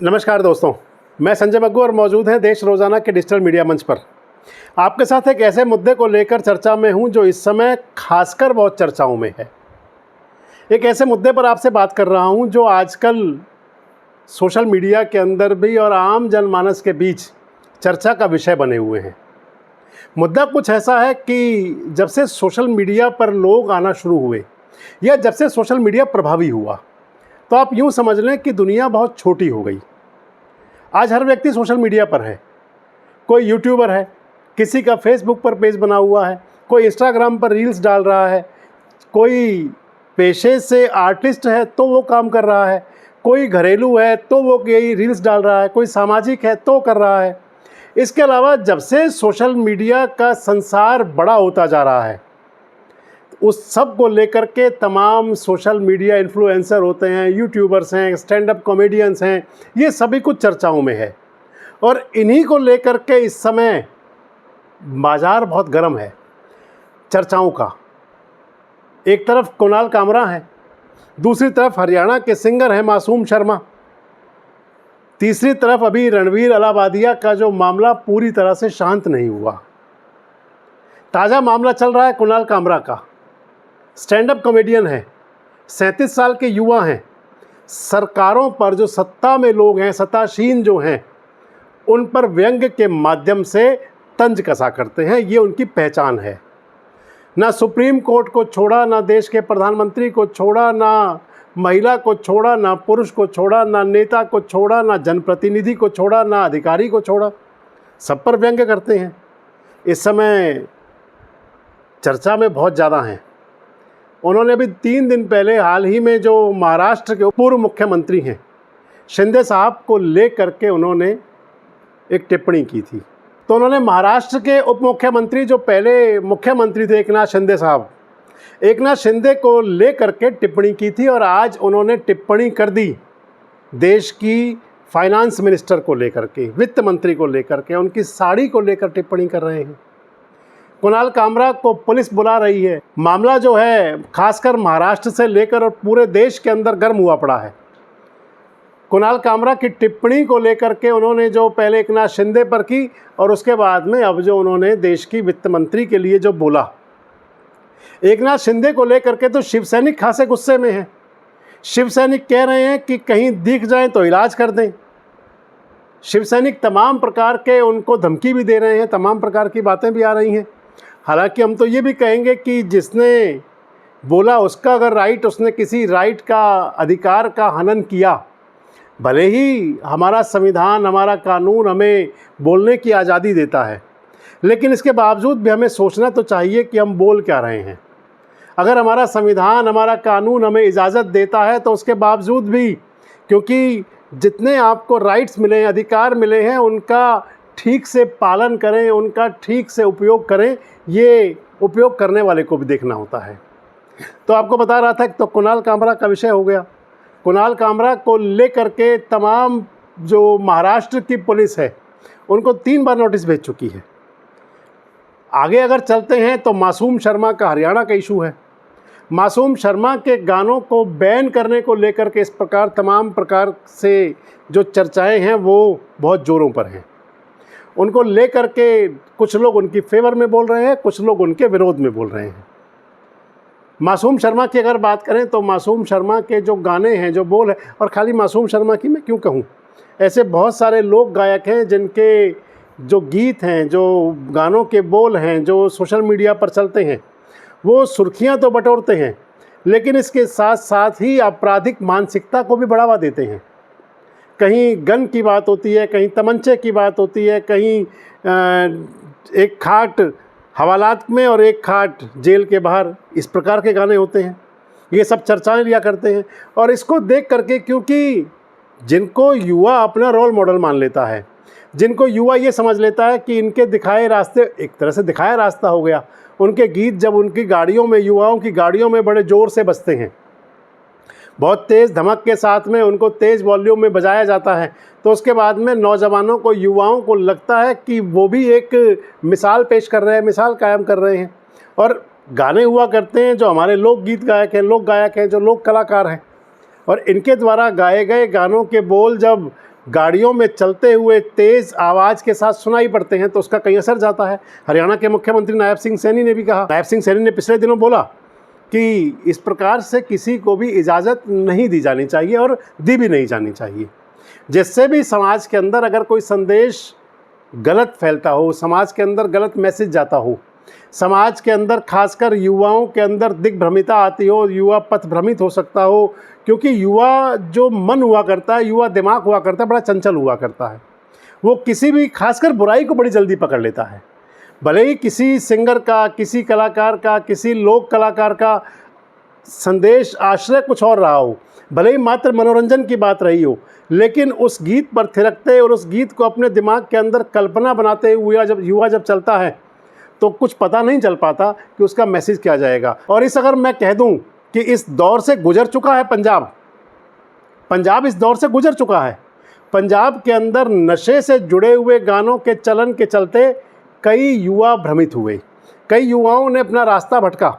नमस्कार दोस्तों, मैं संजय बग्गू और मौजूद हैं देश रोज़ाना के डिजिटल मीडिया मंच पर। आपके साथ एक ऐसे मुद्दे को लेकर चर्चा में हूं जो इस समय खासकर बहुत चर्चाओं में है। एक ऐसे मुद्दे पर आपसे बात कर रहा हूं जो आजकल सोशल मीडिया के अंदर भी और आम जनमानस के बीच चर्चा का विषय बने हुए हैं। मुद्दा कुछ ऐसा है कि जब से सोशल मीडिया पर लोग आना शुरू हुए या जब से सोशल मीडिया प्रभावी हुआ, तो आप यूँ समझ लें कि दुनिया बहुत छोटी हो गई। आज हर व्यक्ति सोशल मीडिया पर है। कोई यूट्यूबर है, किसी का फेसबुक पर पेज बना हुआ है, कोई इंस्टाग्राम पर रील्स डाल रहा है, कोई पेशे से आर्टिस्ट है तो वो काम कर रहा है, कोई घरेलू है तो वो यही रील्स डाल रहा है, कोई सामाजिक है तो कर रहा है। इसके अलावा जब से सोशल मीडिया का संसार बड़ा होता जा रहा है, उस सब को लेकर के तमाम सोशल मीडिया इन्फ्लुएंसर होते हैं, यूट्यूबर्स हैं, स्टैंड अप कॉमेडियंस हैं, ये सभी कुछ चर्चाओं में है। और इन्हीं को लेकर के इस समय बाज़ार बहुत गर्म है चर्चाओं का। एक तरफ कुणाल कामरा है, दूसरी तरफ हरियाणा के सिंगर हैं मासूम शर्मा, तीसरी तरफ अभी रणवीर अलाहाबादिया का जो मामला पूरी तरह से शांत नहीं हुआ। ताज़ा मामला चल रहा है कुणाल कामरा का। स्टैंड अप कॉमेडियन है, 37 साल के युवा हैं। सरकारों पर जो सत्ता में लोग हैं, सत्तासीन जो हैं, उन पर व्यंग्य के माध्यम से तंज कसा करते हैं, ये उनकी पहचान है। ना सुप्रीम कोर्ट को छोड़ा, ना देश के प्रधानमंत्री को छोड़ा, ना महिला को छोड़ा, ना पुरुष को छोड़ा, ना नेता को छोड़ा, ना जनप्रतिनिधि को छोड़ा, ना अधिकारी को छोड़ा, सब पर व्यंग्य करते हैं। इस समय चर्चा में बहुत ज़्यादा हैं। उन्होंने भी 3 दिन पहले हाल ही में जो महाराष्ट्र के पूर्व मुख्यमंत्री हैं शिंदे साहब को ले करके उन्होंने एक टिप्पणी की थी। तो उन्होंने महाराष्ट्र के उप मुख्यमंत्री जो पहले मुख्यमंत्री थे एकनाथ शिंदे साहब, एकनाथ शिंदे को ले करके टिप्पणी की थी। और आज उन्होंने टिप्पणी कर दी देश की फाइनेंस मिनिस्टर को लेकर के, वित्त मंत्री को लेकर के, उनकी साड़ी को लेकर टिप्पणी कर रहे हैं। कुणाल कामरा को पुलिस बुला रही है। मामला जो है खासकर महाराष्ट्र से लेकर और पूरे देश के अंदर गर्म हुआ पड़ा है। कुणाल कामरा की टिप्पणी को लेकर के उन्होंने जो पहले एकनाथ शिंदे पर की और उसके बाद में अब जो उन्होंने देश की वित्त मंत्री के लिए जो बोला, एकनाथ शिंदे को लेकर के तो शिव सैनिक खासे गुस्से में हैं। शिव सैनिक कह रहे हैं कि कहीं दिख जाए तो इलाज कर दें। शिव सैनिक तमाम प्रकार के उनको धमकी भी दे रहे हैं, तमाम प्रकार की बातें भी आ रही हैं। हालांकि हम तो ये भी कहेंगे कि जिसने बोला उसका अगर राइट, उसने किसी राइट का, अधिकार का हनन किया, भले ही हमारा संविधान, हमारा कानून हमें बोलने की आज़ादी देता है, लेकिन इसके बावजूद भी हमें सोचना तो चाहिए कि हम बोल क्या रहे हैं। अगर हमारा संविधान, हमारा कानून हमें इजाज़त देता है तो उसके बावजूद भी, क्योंकि जितने आपको राइट्स मिले हैं, अधिकार मिले हैं, उनका ठीक से पालन करें, उनका ठीक से उपयोग करें, ये उपयोग करने वाले को भी देखना होता है। तो आपको बता रहा था कि तो कुणाल कामरा का विषय हो गया। कुणाल कामरा को लेकर के तमाम जो महाराष्ट्र की पुलिस है उनको 3 बार नोटिस भेज चुकी है। आगे अगर चलते हैं तो मासूम शर्मा का हरियाणा का इशू है। मासूम शर्मा के गानों को बैन करने को लेकर के इस प्रकार तमाम प्रकार से जो चर्चाएं हैं वो बहुत ज़ोरों पर हैं। उनको लेकर के कुछ लोग उनकी फेवर में बोल रहे हैं, कुछ लोग उनके विरोध में बोल रहे हैं। मासूम शर्मा की अगर बात करें तो मासूम शर्मा के जो गाने हैं, जो बोल है, और खाली मासूम शर्मा की मैं क्यों कहूँ, ऐसे बहुत सारे लोक गायक हैं जिनके जो गीत हैं, जो गानों के बोल हैं, जो सोशल मीडिया पर चलते हैं, वो सुर्खियाँ तो बटोरते हैं, लेकिन इसके साथ साथ ही आपराधिक मानसिकता को भी बढ़ावा देते हैं। कहीं गन की बात होती है, कहीं तमंचे की बात होती है, कहीं एक खाट हवालात में और एक खाट जेल के बाहर, इस प्रकार के गाने होते हैं। ये सब चर्चाएं लिया करते हैं। और इसको देख करके, क्योंकि जिनको युवा अपना रोल मॉडल मान लेता है, जिनको युवा ये समझ लेता है कि इनके दिखाए रास्ते एक तरह से दिखाया रास्ता हो गया, उनके गीत जब उनकी गाड़ियों में, युवाओं की गाड़ियों में बड़े ज़ोर से बजते हैं, बहुत तेज़ धमक के साथ में उनको तेज़ वॉल्यूम में बजाया जाता है, तो उसके बाद में नौजवानों को, युवाओं को लगता है कि वो भी एक मिसाल पेश कर रहे हैं, मिसाल कायम कर रहे हैं। और गाने हुआ करते हैं जो हमारे लोक गीत गायक हैं, लोक गायक हैं, जो लोक कलाकार हैं, और इनके द्वारा गाए गए गानों के बोल जब गाड़ियों में चलते हुए तेज़ आवाज़ के साथ सुनाई पड़ते हैं तो उसका कहीं असर जाता है। हरियाणा के मुख्यमंत्री नायब सिंह सैनी ने भी कहा, नायब सिंह सैनी ने पिछले दिनों बोला कि इस प्रकार से किसी को भी इजाज़त नहीं दी जानी चाहिए और दी भी नहीं जानी चाहिए, जिससे भी समाज के अंदर अगर कोई संदेश गलत फैलता हो, समाज के अंदर गलत मैसेज जाता हो, समाज के अंदर खासकर युवाओं के अंदर दिग्भ्रमिता आती हो, युवा पथ भ्रमित हो सकता हो, क्योंकि युवा जो मन हुआ करता है, युवा दिमाग हुआ करता है, बड़ा चंचल हुआ करता है। वो किसी भी खासकर बुराई को बड़ी जल्दी पकड़ लेता है। भले ही किसी सिंगर का, किसी कलाकार का, किसी लोक कलाकार का संदेश आश्रय कुछ और रहा हो, भले ही मात्र मनोरंजन की बात रही हो, लेकिन उस गीत पर थिरकते और उस गीत को अपने दिमाग के अंदर कल्पना बनाते हुए युवा जब चलता है तो कुछ पता नहीं चल पाता कि उसका मैसेज क्या जाएगा। और अगर मैं कह दूं कि इस दौर से गुजर चुका है पंजाब इस दौर से गुजर चुका है। पंजाब के अंदर नशे से जुड़े हुए गानों के चलन के चलते कई युवा भ्रमित हुए, कई युवाओं ने अपना रास्ता भटका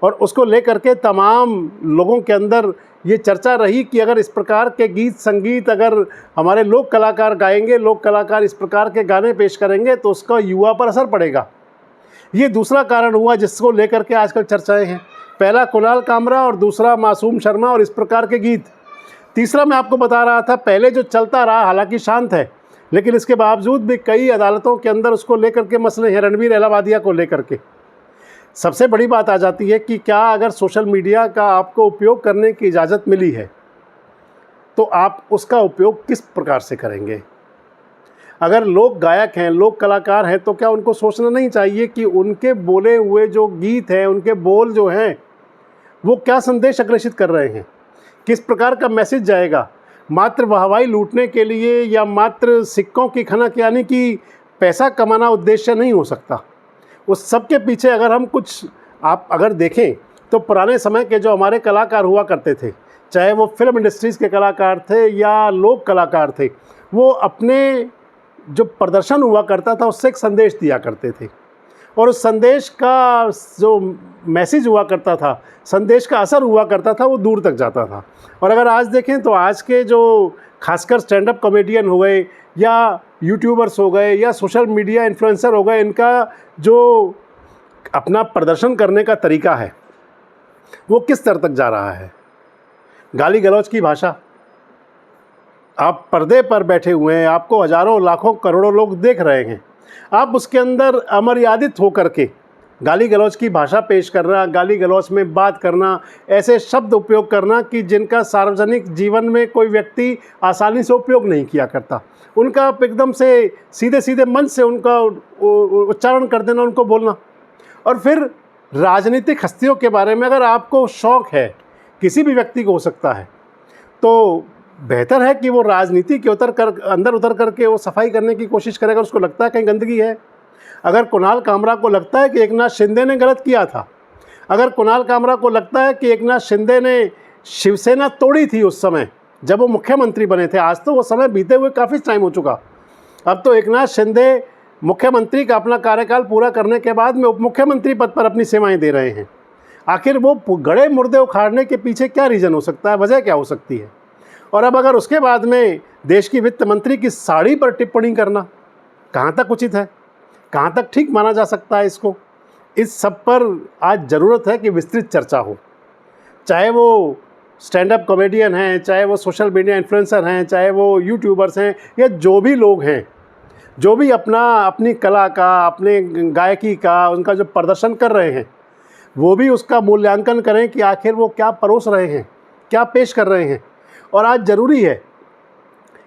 और उसको लेकर के तमाम लोगों के अंदर ये चर्चा रही कि अगर इस प्रकार के गीत संगीत अगर हमारे लोक कलाकार गाएंगे, लोक कलाकार इस प्रकार के गाने पेश करेंगे तो उसका युवा पर असर पड़ेगा। ये दूसरा कारण हुआ जिसको लेकर के आजकल चर्चाएं हैं। पहला कुणाल कामरा और दूसरा मासूम शर्मा और इस प्रकार के गीत। तीसरा मैं आपको बता रहा था, पहले जो चलता रहा हालांकि शांत है, लेकिन इसके बावजूद भी कई अदालतों के अंदर उसको लेकर के मसले हैं, रणवीर अहलावालिया को लेकर के। सबसे बड़ी बात आ जाती है कि क्या अगर सोशल मीडिया का आपको उपयोग करने की इजाज़त मिली है तो आप उसका उपयोग किस प्रकार से करेंगे। अगर लोग गायक हैं, लोक कलाकार हैं, तो क्या उनको सोचना नहीं चाहिए कि उनके बोले हुए जो गीत हैं, उनके बोल जो हैं, वो क्या संदेश अग्रेषित कर रहे हैं, किस प्रकार का मैसेज जाएगा। मात्र वाहवाही लूटने के लिए या मात्र सिक्कों की खनक यानी कि पैसा कमाना उद्देश्य नहीं हो सकता। उस सब के पीछे अगर हम कुछ आप अगर देखें तो पुराने समय के जो हमारे कलाकार हुआ करते थे, चाहे वो फिल्म इंडस्ट्रीज़ के कलाकार थे या लोक कलाकार थे, वो अपने जो प्रदर्शन हुआ करता था उससे एक संदेश दिया करते थे और उस संदेश का जो मैसेज हुआ करता था, संदेश का असर हुआ करता था, वो दूर तक जाता था। और अगर आज देखें तो आज के जो खासकर स्टैंड अप कॉमेडियन हो गए या यूट्यूबर्स हो गए या सोशल मीडिया इन्फ्लुएंसर हो गए, इनका जो अपना प्रदर्शन करने का तरीका है वो किस स्तर तक जा रहा है। गाली गलौज की भाषा, आप पर्दे पर बैठे हुए हैं, आपको हज़ारों लाखों करोड़ों लोग देख रहे हैं, आप उसके अंदर अमर्यादित होकर के गाली गलौज की भाषा पेश करना, गाली गलौज में बात करना, ऐसे शब्द उपयोग करना कि जिनका सार्वजनिक जीवन में कोई व्यक्ति आसानी से उपयोग नहीं किया करता, उनका एकदम से सीधे सीधे मन से उनका उच्चारण कर देना, उनको बोलना। और फिर राजनीतिक हस्तियों के बारे में अगर आपको शौक़ है, किसी भी व्यक्ति को हो सकता है, तो बेहतर है कि वो राजनीति के अंदर उतर करके वो सफाई करने की कोशिश करेगा। उसको लगता है कहीं गंदगी है। अगर कुणाल कामरा को लगता है कि एकनाथ शिंदे ने गलत किया था, अगर कुणाल कामरा को लगता है कि एकनाथ शिंदे ने शिवसेना तोड़ी थी उस समय जब वो मुख्यमंत्री बने थे, आज तो वो समय बीते हुए काफ़ी टाइम हो चुका, अब तो एकनाथ शिंदे मुख्यमंत्री का अपना कार्यकाल पूरा करने के बाद में उप मुख्यमंत्री पद पर अपनी सेवाएं दे रहे हैं। आखिर वो गड़े मुर्दे उखाड़ने के पीछे क्या रीज़न हो सकता है, वजह क्या हो सकती है। और अब अगर उसके बाद में देश की वित्त मंत्री की साड़ी पर टिप्पणी करना कहाँ तक उचित है, कहाँ तक ठीक माना जा सकता है इसको। इस सब पर आज ज़रूरत है कि विस्तृत चर्चा हो, चाहे वो स्टैंड अप कॉमेडियन हैं, चाहे वो सोशल मीडिया इन्फ्लुएंसर हैं, चाहे वो यूट्यूबर्स हैं, या जो भी लोग हैं, जो भी अपनी कला का, अपने गायकी का, उनका जो प्रदर्शन कर रहे हैं, वो भी उसका मूल्यांकन करें कि आखिर वो क्या परोस रहे हैं, क्या पेश कर रहे हैं। और आज ज़रूरी है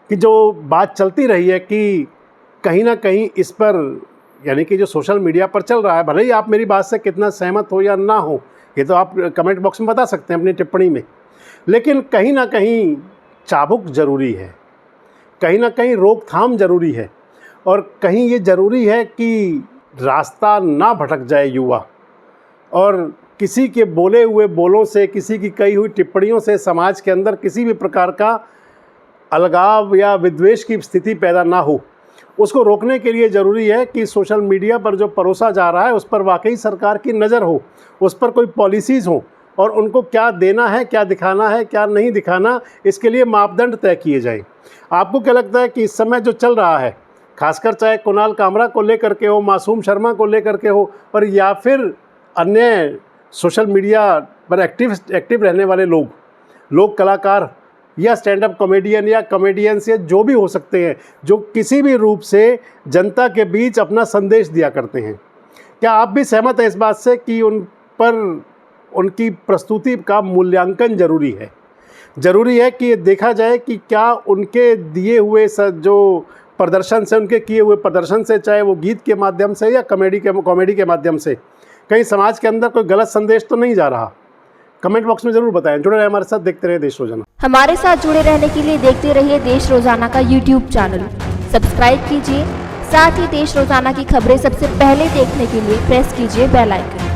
कि जो बात चलती रही है कि कहीं ना कहीं इस पर, यानी कि जो सोशल मीडिया पर चल रहा है, भले ही आप मेरी बात से कितना सहमत हो या ना हो, ये तो आप कमेंट बॉक्स में बता सकते हैं अपनी टिप्पणी में, लेकिन कहीं ना कहीं चाबुक ज़रूरी है, कहीं ना कहीं रोकथाम ज़रूरी है, और कहीं ये ज़रूरी है कि रास्ता ना भटक जाए युवा, और किसी के बोले हुए बोलों से, किसी की कही हुई टिप्पणियों से समाज के अंदर किसी भी प्रकार का अलगाव या विद्वेष की स्थिति पैदा ना हो। उसको रोकने के लिए ज़रूरी है कि सोशल मीडिया पर जो परोसा जा रहा है उस पर वाकई सरकार की नज़र हो, उस पर कोई पॉलिसीज़ हो, और उनको क्या देना है, क्या दिखाना है, क्या नहीं दिखाना, इसके लिए मापदंड तय किए जाएं। आपको क्या लगता है कि इस समय जो चल रहा है, खासकर चाहे कुणाल कामरा को लेकर के हो, मासूम शर्मा को लेकर के हो, और या फिर अन्य सोशल मीडिया पर एक्टिव रहने वाले लोग कलाकार या स्टैंड अप कॉमेडियन या कॉमेडियंस या जो भी हो सकते हैं, जो किसी भी रूप से जनता के बीच अपना संदेश दिया करते हैं, क्या आप भी सहमत हैं इस बात से कि उन पर उनकी प्रस्तुति का मूल्यांकन जरूरी है? ज़रूरी है कि देखा जाए कि क्या उनके दिए हुए जो प्रदर्शन से, उनके किए हुए प्रदर्शन से, चाहे वो गीत के माध्यम से या कॉमेडी के माध्यम से, कहीं समाज के अंदर कोई गलत संदेश तो नहीं जा रहा? कमेंट बॉक्स में ज़रूर बताएं। जुड़े रहे हमारे साथ, देखते रहिए देश रोजाना। हमारे साथ जुड़े रहने के लिए देखते रहिए देश रोजाना का यूट्यूब चैनल सब्सक्राइब कीजिए। साथ ही देश रोजाना की खबरें सबसे पहले देखने के लिए प्रेस कीजिए बेल आइकन।